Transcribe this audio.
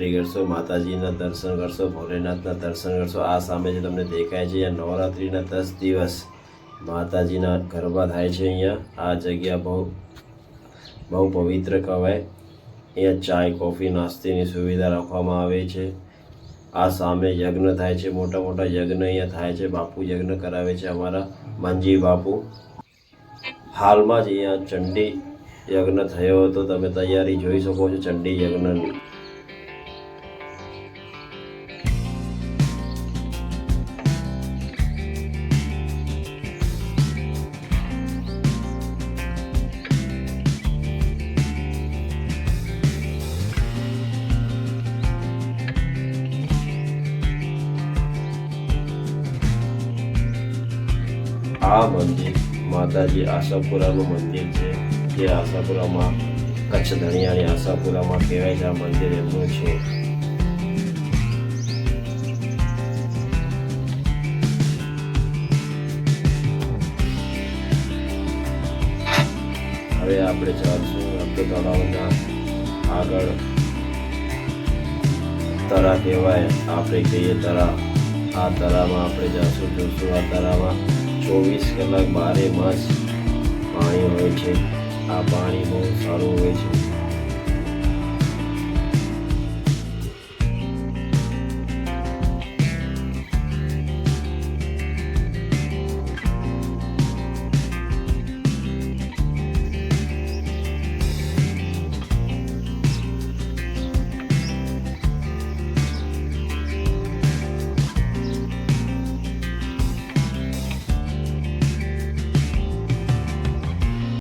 Entry કરશો, માતાજીના દર્શન કરશો, ભોલેનાથના દર્શન કરશો. આ સામે જે તમને દેખાય છે અહીંયા નવરાત્રિના 10 દિવસ માતાજીના ગરબા થાય છે. અહીંયા આ જગ્યા બહુ પવિત્ર કહેવાય. અહીંયા ચાય કોફી નાસ્તીની સુવિધા રાખવામાં આવે છે. આ સામે યજ્ઞ થાય છે, મોટા મોટા યજ્ઞ અહીંયા થાય છે. બાપુ યજ્ઞ કરાવે છે અમારા મંજી બાપુ. હાલમાં જ અહીંયા ચંડી યજ્ઞ થયો હતો, તમે તૈયારી જોઈ શકો છો ચંડી યજ્ઞની. આ મંદિર માતાજી આશાપુરાનું મંદિર છે, જે આશાપુરામાં કચ્છ ધણિયાની આશાપુરામાં કહેવાય છે. આ મંદિર એમનું છે. હવે આપણે ચાલશું આપણે તળાવના આગળ. તળાવ કહેવાય, આપણે કહીએ તળાવ. આ તળાવમાં આપણે જઈશું, જોશું. આ તળાવમાં 24 કલાક 12 માસ પાણી હોય છે. આ પાણી બહુ સારું હોય છે.